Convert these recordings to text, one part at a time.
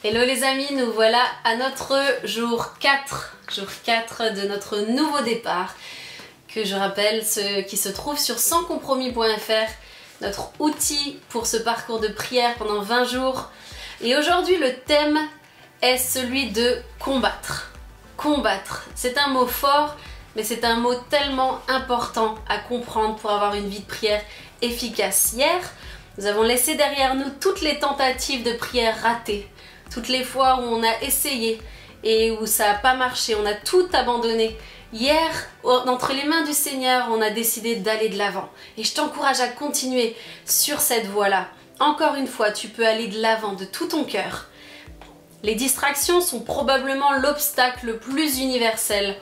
Hello les amis, nous voilà à notre jour 4 de notre nouveau départ, que je rappelle, qui se trouve sur sanscompromis.fr, notre outil pour ce parcours de prière pendant 20 jours. Et aujourd'hui le thème est celui de combattre. Combattre, c'est un mot fort, mais c'est un mot tellement important à comprendre pour avoir une vie de prière efficace. Hier, nous avons laissé derrière nous toutes les tentatives de prière ratées. Toutes les fois où on a essayé et où ça n'a pas marché, on a tout abandonné. Hier, entre les mains du Seigneur, on a décidé d'aller de l'avant. Et je t'encourage à continuer sur cette voie-là. Encore une fois, tu peux aller de l'avant de tout ton cœur. Les distractions sont probablement l'obstacle le plus universel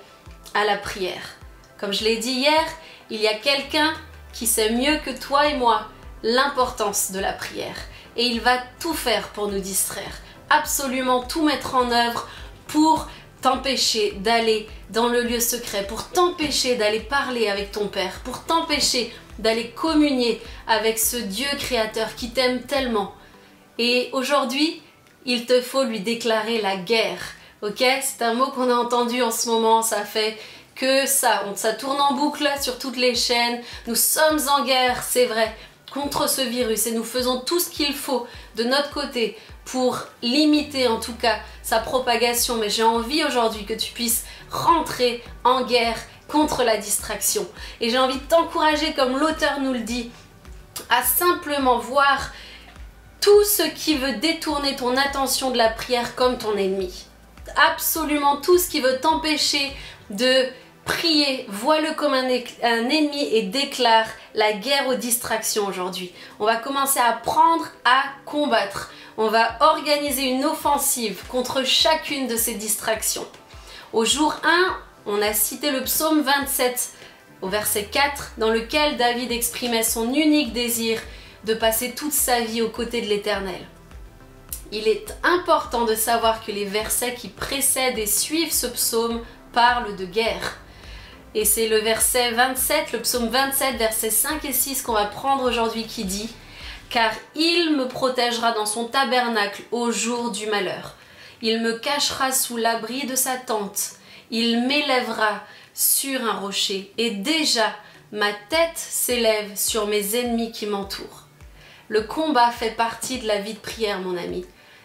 à la prière. Comme je l'ai dit hier, il y a quelqu'un qui sait mieux que toi et moi l'importance de la prière. Et il va tout faire pour nous distraire. Absolument tout mettre en œuvre pour t'empêcher d'aller dans le lieu secret, pour t'empêcher d'aller parler avec ton Père, pour t'empêcher d'aller communier avec ce Dieu créateur qui t'aime tellement. Et aujourd'hui, il te faut lui déclarer la guerre. Ok? C'est un mot qu'on a entendu en ce moment, ça fait que ça tourne en boucle sur toutes les chaînes. Nous sommes en guerre, c'est vrai, contre ce virus et nous faisons tout ce qu'il faut de notre côté pour limiter en tout cas sa propagation, mais j'ai envie aujourd'hui que tu puisses rentrer en guerre contre la distraction. Et j'ai envie de t'encourager, comme l'auteur nous le dit, à simplement voir tout ce qui veut détourner ton attention de la prière comme ton ennemi. Absolument tout ce qui veut t'empêcher de prier, vois-le comme un ennemi et déclare la guerre aux distractions aujourd'hui. On va commencer à apprendre à combattre. On va organiser une offensive contre chacune de ces distractions. Au jour 1, on a cité le psaume 27 au verset 4 dans lequel David exprimait son unique désir de passer toute sa vie aux côtés de l'Éternel. Il est important de savoir que les versets qui précèdent et suivent ce psaume parlent de guerre. Et c'est le verset 27, le psaume 27, versets 5 et 6 qu'on va prendre aujourd'hui qui dit « Car il me protégera dans son tabernacle au jour du malheur. Il me cachera sous l'abri de sa tente. Il m'élèvera sur un rocher. Et déjà, ma tête s'élève sur mes ennemis qui m'entourent. » Le combat fait partie de la vie de prière, mon ami.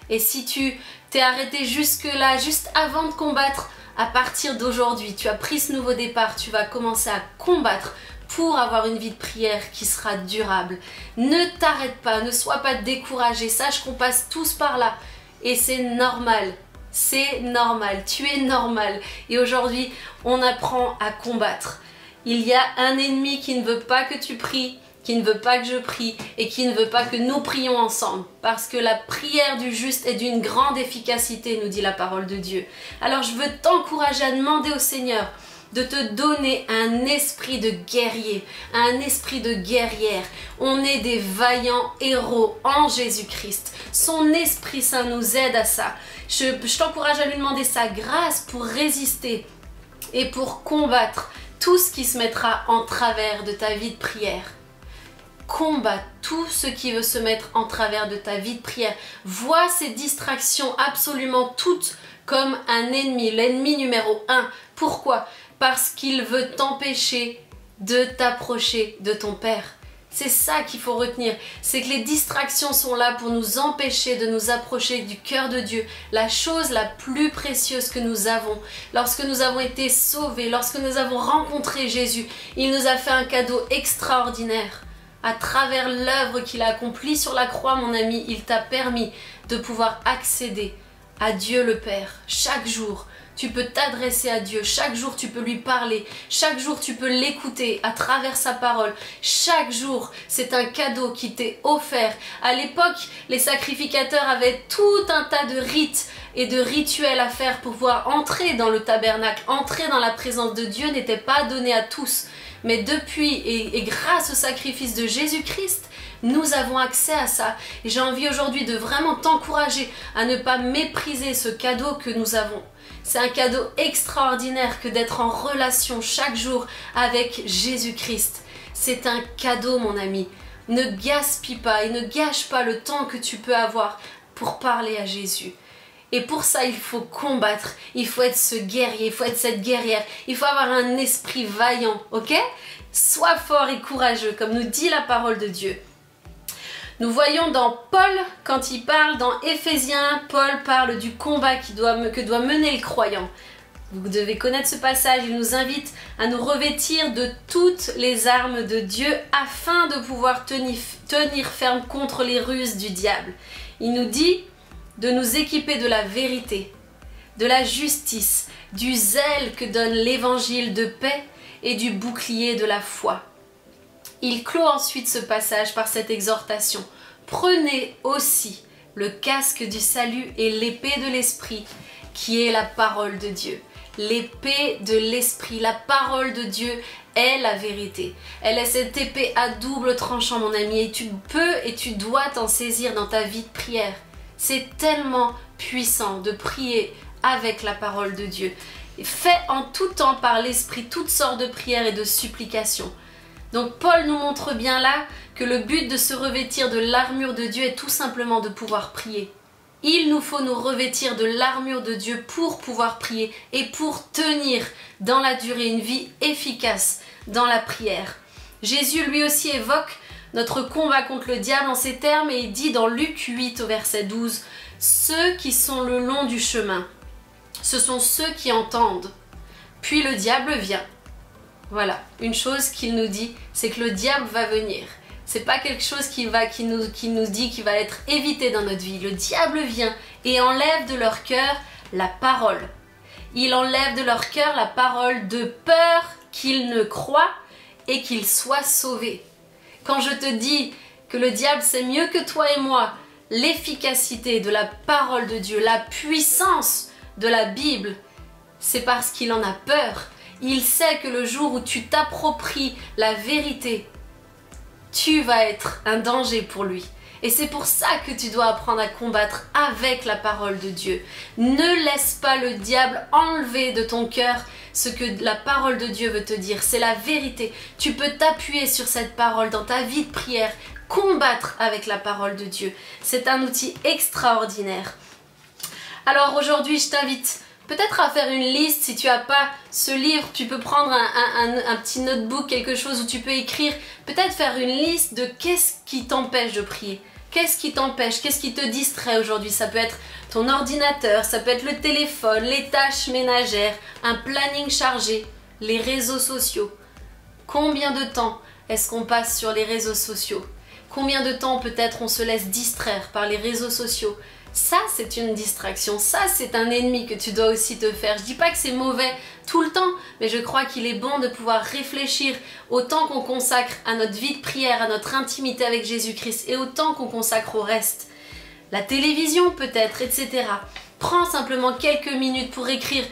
Et si tu t'es arrêté jusque-là, juste avant de combattre, à partir d'aujourd'hui, tu as pris ce nouveau départ, tu vas commencer à combattre pour avoir une vie de prière qui sera durable. Ne t'arrête pas, ne sois pas découragé, sache qu'on passe tous par là. Et c'est normal, tu es normal. Et aujourd'hui, on apprend à combattre. Il y a un ennemi qui ne veut pas que tu pries, qui ne veut pas que je prie et qui ne veut pas que nous prions ensemble. Parce que la prière du juste est d'une grande efficacité, nous dit la parole de Dieu. Alors je veux t'encourager à demander au Seigneur de te donner un esprit de guerrier, un esprit de guerrière. On est des vaillants héros en Jésus-Christ. Son Esprit Saint nous aide à ça. Je t'encourage à lui demander sa grâce pour résister et pour combattre tout ce qui se mettra en travers de ta vie de prière. Combat tout ce qui veut se mettre en travers de ta vie de prière. Vois ces distractions absolument toutes comme un ennemi, l'ennemi numéro 1. Pourquoi? Parce qu'il veut t'empêcher de t'approcher de ton Père. C'est ça qu'il faut retenir, c'est que les distractions sont là pour nous empêcher de nous approcher du cœur de Dieu, la chose la plus précieuse que nous avons. Lorsque nous avons été sauvés, lorsque nous avons rencontré Jésus, il nous a fait un cadeau extraordinaire. À travers l'œuvre qu'il a accomplie sur la croix, mon ami, il t'a permis de pouvoir accéder à Dieu le Père. Chaque jour, tu peux t'adresser à Dieu. Chaque jour, tu peux lui parler. Chaque jour, tu peux l'écouter à travers sa parole. Chaque jour, c'est un cadeau qui t'est offert. À l'époque, les sacrificateurs avaient tout un tas de rites et de rituels à faire pour pouvoir entrer dans le tabernacle. Entrer dans la présence de Dieu n'était pas donné à tous. Mais depuis et grâce au sacrifice de Jésus-Christ, nous avons accès à ça. Et j'ai envie aujourd'hui de vraiment t'encourager à ne pas mépriser ce cadeau que nous avons. C'est un cadeau extraordinaire que d'être en relation chaque jour avec Jésus-Christ. C'est un cadeau, mon ami. Ne gaspille pas et ne gâche pas le temps que tu peux avoir pour parler à Jésus. Et pour ça, il faut combattre, il faut être ce guerrier, il faut être cette guerrière, il faut avoir un esprit vaillant, ok? Sois fort et courageux, comme nous dit la parole de Dieu. Nous voyons dans Paul, quand il parle dans Éphésiens, Paul parle du combat que doit mener le croyant. Vous devez connaître ce passage, il nous invite à nous revêtir de toutes les armes de Dieu afin de pouvoir tenir ferme contre les ruses du diable. Il nous dit de nous équiper de la vérité, de la justice, du zèle que donne l'évangile de paix et du bouclier de la foi. Il clôt ensuite ce passage par cette exhortation. Prenez aussi le casque du salut et l'épée de l'esprit, qui est la parole de Dieu. L'épée de l'esprit, la parole de Dieu est la vérité. Elle est cette épée à double tranchant, mon ami, et tu peux et tu dois t'en saisir dans ta vie de prière. C'est tellement puissant de prier avec la parole de Dieu. Fais en tout temps par l'esprit toutes sortes de prières et de supplications. Donc Paul nous montre bien là que le but de se revêtir de l'armure de Dieu est tout simplement de pouvoir prier. Il nous faut nous revêtir de l'armure de Dieu pour pouvoir prier et pour tenir dans la durée une vie efficace dans la prière. Jésus lui aussi évoque notre combat contre le diable en ces termes et il dit dans Luc 8 au verset 12 « Ceux qui sont le long du chemin, ce sont ceux qui entendent, puis le diable vient. » Voilà, une chose qu'il nous dit, c'est que le diable va venir. C'est pas quelque chose qui nous dit qu'il va être évité dans notre vie. Le diable vient et enlève de leur cœur la parole. Il enlève de leur cœur la parole de peur qu'ils ne croient et qu'ils soient sauvés. Quand je te dis que le diable sait mieux que toi et moi l'efficacité de la parole de Dieu, la puissance de la Bible, c'est parce qu'il en a peur. Il sait que le jour où tu t'appropries la vérité, tu vas être un danger pour lui. Et c'est pour ça que tu dois apprendre à combattre avec la parole de Dieu. Ne laisse pas le diable enlever de ton cœur ce que la parole de Dieu veut te dire. C'est la vérité. Tu peux t'appuyer sur cette parole dans ta vie de prière. Combattre avec la parole de Dieu. C'est un outil extraordinaire. Alors aujourd'hui, je t'invite peut-être à faire une liste. Si tu n'as pas ce livre, tu peux prendre un petit notebook, quelque chose où tu peux écrire. Peut-être faire une liste de qu'est-ce qui t'empêche de prier. Qu'est-ce qui t'empêche? Qu'est-ce qui te distrait aujourd'hui? Ça peut être ton ordinateur, ça peut être le téléphone, les tâches ménagères, un planning chargé, les réseaux sociaux. Combien de temps est-ce qu'on passe sur les réseaux sociaux? Combien de temps peut-être on se laisse distraire par les réseaux sociaux? Ça, c'est une distraction. Ça, c'est un ennemi que tu dois aussi te faire. Je dis pas que c'est mauvais tout le temps, mais je crois qu'il est bon de pouvoir réfléchir au temps qu'on consacre à notre vie de prière, à notre intimité avec Jésus-Christ et au temps qu'on consacre au reste. La télévision peut-être, etc. Prends simplement quelques minutes pour écrire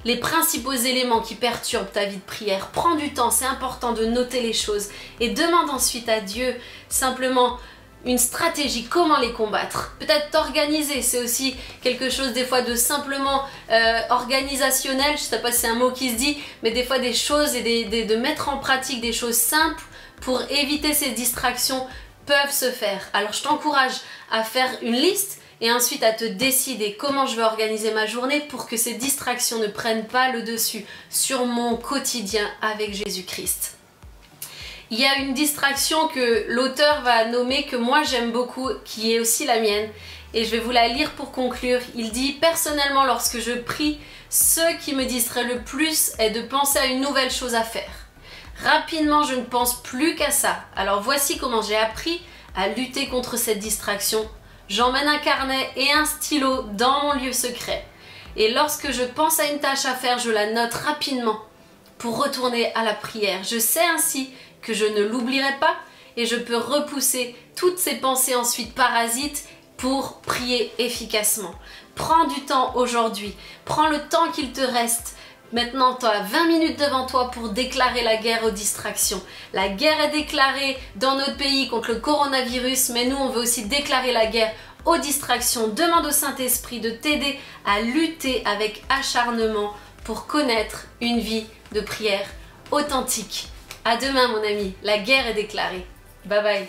les principaux éléments qui perturbent ta vie de prière. Prends du temps, c'est important de noter les choses et demande ensuite à Dieu simplement une stratégie, comment les combattre. Peut-être t'organiser, c'est aussi quelque chose des fois de simplement organisationnel, je ne sais pas si c'est un mot qui se dit, mais des fois des choses et de mettre en pratique des choses simples pour éviter ces distractions peuvent se faire. Alors je t'encourage à faire une liste et ensuite à te décider comment je vais organiser ma journée pour que ces distractions ne prennent pas le dessus sur mon quotidien avec Jésus-Christ. Il y a une distraction que l'auteur va nommer, que moi j'aime beaucoup, qui est aussi la mienne. Et je vais vous la lire pour conclure. Il dit « Personnellement, lorsque je prie, ce qui me distrait le plus est de penser à une nouvelle chose à faire. Rapidement, je ne pense plus qu'à ça. Alors voici comment j'ai appris à lutter contre cette distraction. J'emmène un carnet et un stylo dans mon lieu secret. Et lorsque je pense à une tâche à faire, je la note rapidement pour retourner à la prière. Je sais ainsi que je ne l'oublierai pas et je peux repousser toutes ces pensées ensuite parasites pour prier efficacement. Prends du temps aujourd'hui, prends le temps qu'il te reste. Maintenant, tu as 20 minutes devant toi pour déclarer la guerre aux distractions. La guerre est déclarée dans notre pays contre le coronavirus, mais nous, on veut aussi déclarer la guerre aux distractions. Demande au Saint-Esprit de t'aider à lutter avec acharnement pour connaître une vie de prière authentique. À demain mon ami, la guerre est déclarée. Bye bye.